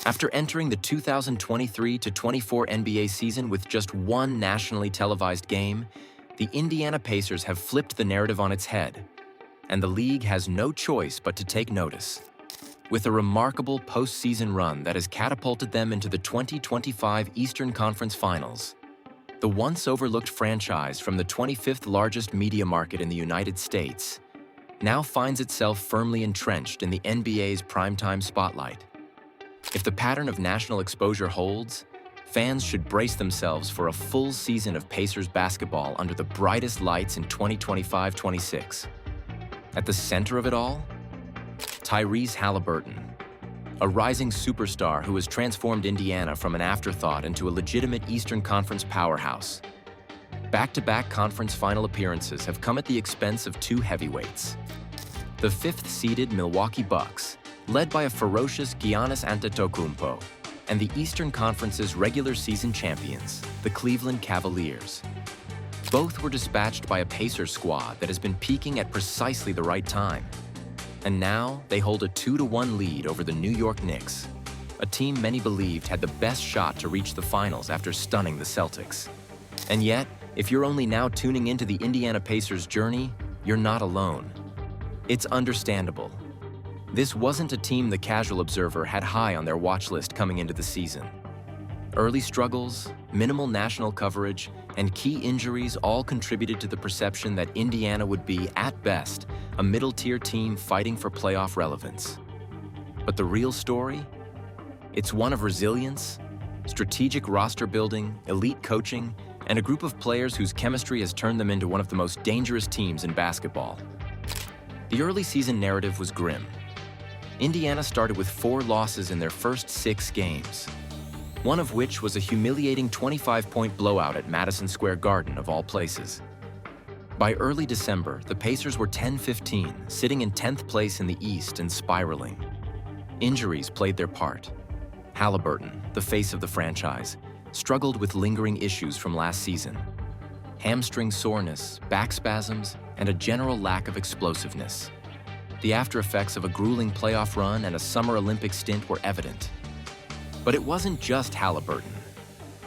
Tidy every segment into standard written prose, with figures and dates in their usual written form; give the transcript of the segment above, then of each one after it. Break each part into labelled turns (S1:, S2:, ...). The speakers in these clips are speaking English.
S1: After entering the 2023-24 NBA season with just one nationally televised game, the Indiana Pacers have flipped the narrative on its head, and the league has no choice but to take notice. With a remarkable postseason run that has catapulted them into the 2025 Eastern Conference Finals, the once overlooked franchise from the 25th largest media market in the United States now finds itself firmly entrenched in the NBA's primetime spotlight. If the pattern of national exposure holds, fans should brace themselves for a full season of Pacers basketball under the brightest lights in 2025-26. At the center of it all, Tyrese Haliburton, a rising superstar who has transformed Indiana from an afterthought into a legitimate Eastern Conference powerhouse. Back-to-back conference final appearances have come at the expense of two heavyweights. The fifth-seeded Milwaukee Bucks, led by a ferocious Giannis Antetokounmpo, and the Eastern Conference's regular season champions, the Cleveland Cavaliers. Both were dispatched by a Pacers squad that has been peaking at precisely the right time. And now they hold a 2-1 lead over the New York Knicks, a team many believed had the best shot to reach the finals after stunning the Celtics. And yet, if you're only now tuning into the Indiana Pacers' journey, you're not alone. It's understandable. This wasn't a team the casual observer had high on their watch list coming into the season. Early struggles, minimal national coverage, and key injuries all contributed to the perception that Indiana would be, at best, a middle-tier team fighting for playoff relevance. But the real story? It's one of resilience, strategic roster building, elite coaching, and a group of players whose chemistry has turned them into one of the most dangerous teams in basketball. The early season narrative was grim. Indiana started with 4 losses in their first 6 games, one of which was a humiliating 25-point blowout at Madison Square Garden, of all places. By early December, the Pacers were 10-15, sitting in 10th place in the East and spiraling. Injuries played their part. Haliburton, the face of the franchise, struggled with lingering issues from last season. Hamstring soreness, back spasms, and a general lack of explosiveness. The after-effects of a grueling playoff run and a Summer Olympic stint were evident. But it wasn't just Haliburton.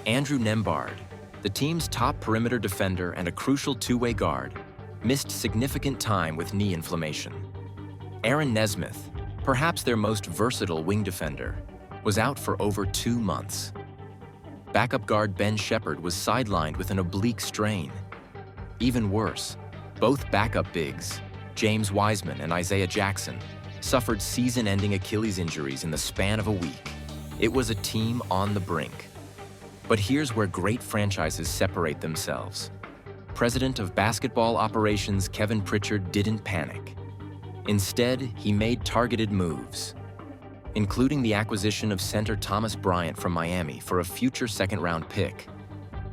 S1: Andrew Nembhard, the team's top perimeter defender and a crucial two-way guard, missed significant time with knee inflammation. Aaron Nesmith, perhaps their most versatile wing defender, was out for over 2 months. Backup guard Ben Shepherd was sidelined with an oblique strain. Even worse, both backup bigs, James Wiseman and Isaiah Jackson, suffered season-ending Achilles injuries in the span of a week. It was a team on the brink. But here's where great franchises separate themselves. President of Basketball Operations Kevin Pritchard didn't panic. Instead, he made targeted moves, including the acquisition of center Thomas Bryant from Miami for a future second-round pick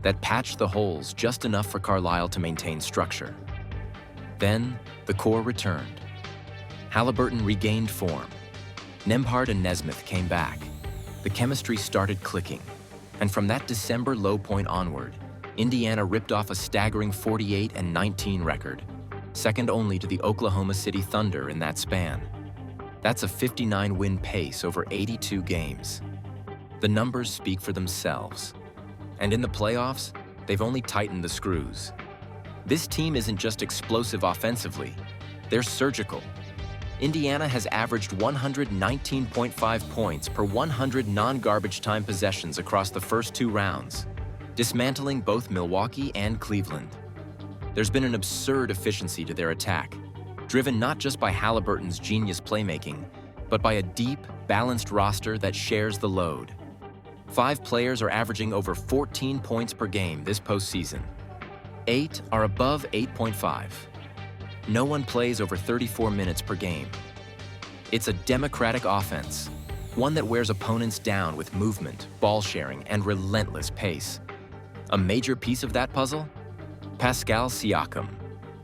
S1: that patched the holes just enough for Carlisle to maintain structure. Then, the core returned. Haliburton regained form. Nembhard and Nesmith came back. The chemistry started clicking, and from that December low point onward, Indiana ripped off a staggering 48-19 record, second only to the Oklahoma City Thunder in that span. That's a 59-win pace over 82 games. The numbers speak for themselves. And in the playoffs, they've only tightened the screws. This team isn't just explosive offensively, they're surgical. Indiana has averaged 119.5 points per 100 non-garbage time possessions across the first 2 rounds, dismantling both Milwaukee and Cleveland. There's been an absurd efficiency to their attack, driven not just by Haliburton's genius playmaking, but by a deep, balanced roster that shares the load. 5 players are averaging over 14 points per game this postseason. 8 are above 8.5. No one plays over 34 minutes per game. It's a democratic offense, one that wears opponents down with movement, ball sharing, and relentless pace. A major piece of that puzzle? Pascal Siakam,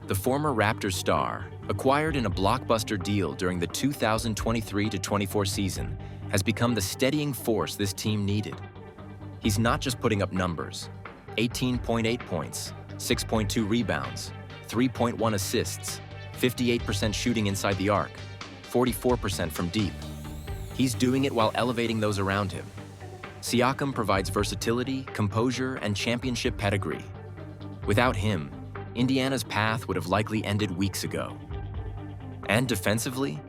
S1: the former Raptors star, acquired in a blockbuster deal during the 2023-24 season, has become the steadying force this team needed. He's not just putting up numbers: 18.8 points, 6.2 rebounds, 3.1 assists, 58% shooting inside the arc, 44% from deep. He's doing it while elevating those around him. Siakam provides versatility, composure, and championship pedigree. Without him, Indiana's path would have likely ended weeks ago. And defensively,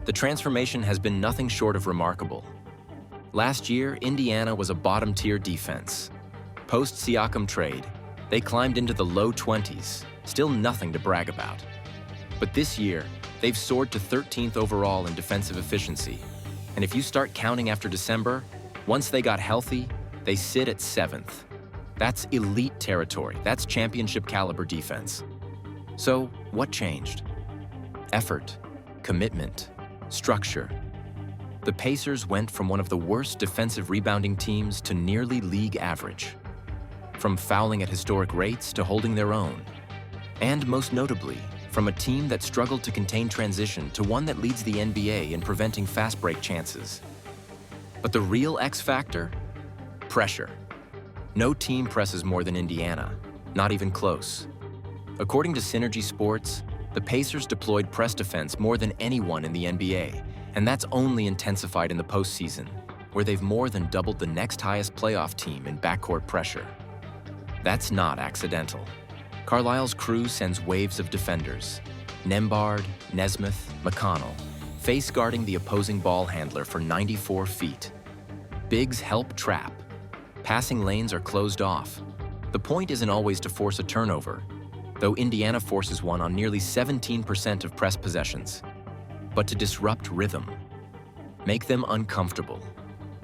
S1: the transformation has been nothing short of remarkable. Last year, Indiana was a bottom-tier defense. Post-Siakam trade, they climbed into the low 20s, still nothing to brag about. But this year, they've soared to 13th overall in defensive efficiency. And if you start counting after December, once they got healthy, they sit at 7th. That's elite territory. That's championship caliber defense. So, what changed? Effort, commitment, structure. The Pacers went from one of the worst defensive rebounding teams to nearly league average. From fouling at historic rates to holding their own. And most notably, from a team that struggled to contain transition to one that leads the NBA in preventing fast break chances. But the real X factor? Pressure. No team presses more than Indiana, not even close. According to Synergy Sports, the Pacers deployed press defense more than anyone in the NBA, and that's only intensified in the postseason, where they've more than doubled the next highest playoff team in backcourt pressure. That's not accidental. Carlisle's crew sends waves of defenders. Nembhard, Nesmith, McConnell, face-guarding the opposing ball handler for 94 feet. Bigs help trap. Passing lanes are closed off. The point isn't always to force a turnover, though Indiana forces one on nearly 17% of press possessions, but to disrupt rhythm. Make them uncomfortable.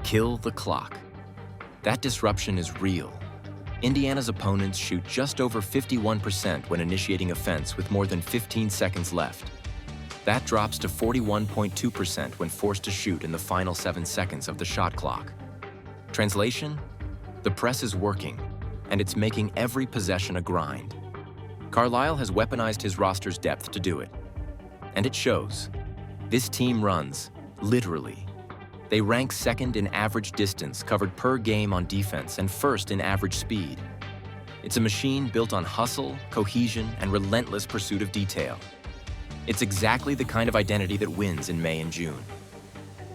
S1: Kill the clock. That disruption is real. Indiana's opponents shoot just over 51% when initiating offense with more than 15 seconds left. That drops to 41.2% when forced to shoot in the final 7 seconds of the shot clock. Translation? The press is working, and it's making every possession a grind. Carlisle has weaponized his roster's depth to do it. And it shows. This team runs, literally. They rank second in average distance covered per game on defense and first in average speed. It's a machine built on hustle, cohesion, and relentless pursuit of detail. It's exactly the kind of identity that wins in May and June.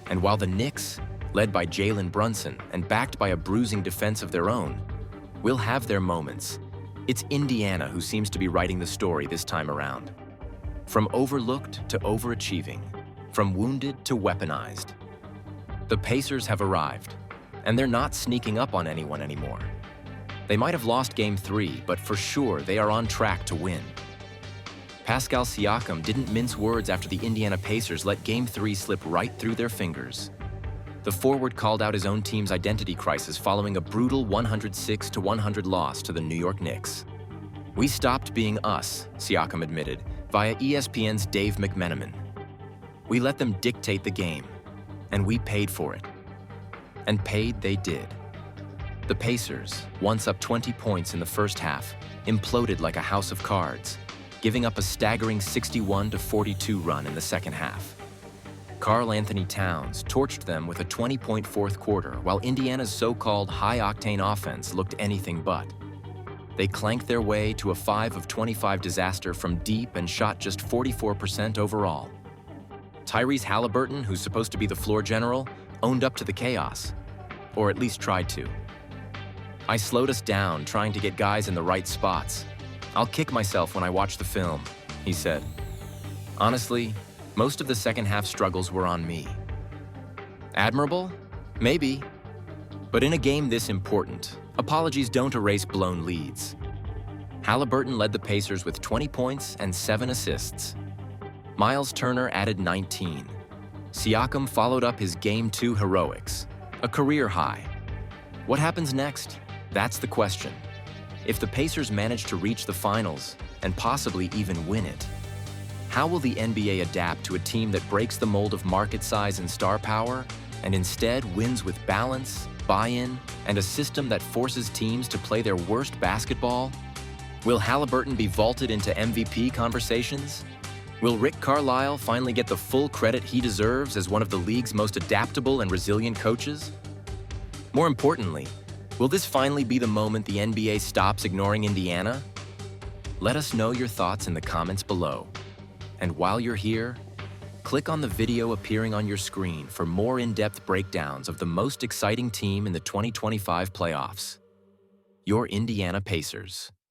S1: And while the Knicks, led by Jalen Brunson and backed by a bruising defense of their own, will have their moments, it's Indiana who seems to be writing the story this time around. From overlooked to overachieving, from wounded to weaponized. The Pacers have arrived, and they're not sneaking up on anyone anymore. They might have lost Game 3, but for sure they are on track to win. Pascal Siakam didn't mince words after the Indiana Pacers let Game 3 slip right through their fingers. The forward called out his own team's identity crisis following a brutal 106-100 loss to the New York Knicks. "We stopped being us," Siakam admitted, via ESPN's Dave McMenamin. "We let them dictate the game, and we paid for it." And paid they did. The Pacers, once up 20 points in the first half, imploded like a house of cards, giving up a staggering 61-42 run in the second half. Karl Anthony Towns torched them with a 20-point fourth quarter, while Indiana's so-called high-octane offense looked anything but. They clanked their way to a 5 of 25 disaster from deep and shot just 44% overall. Tyrese Haliburton, who's supposed to be the floor general, owned up to the chaos, or at least tried to. "I slowed us down trying to get guys in the right spots. I'll kick myself when I watch the film," he said. Honestly, most of the second half struggles were on me. Admirable? Maybe. But in a game this important, apologies don't erase blown leads. Haliburton led the Pacers with 20 points and 7 assists. Miles Turner added 19. Siakam followed up his Game 2 heroics, a career high. What happens next? That's the question. If the Pacers manage to reach the finals, and possibly even win it, how will the NBA adapt to a team that breaks the mold of market size and star power, and instead wins with balance, buy-in, and a system that forces teams to play their worst basketball? Will Haliburton be vaulted into MVP conversations? Will Rick Carlisle finally get the full credit he deserves as one of the league's most adaptable and resilient coaches? More importantly, will this finally be the moment the NBA stops ignoring Indiana? Let us know your thoughts in the comments below. And while you're here, Click on the video appearing on your screen for more in-depth breakdowns of the most exciting team in the 2025 playoffs. Your Indiana Pacers.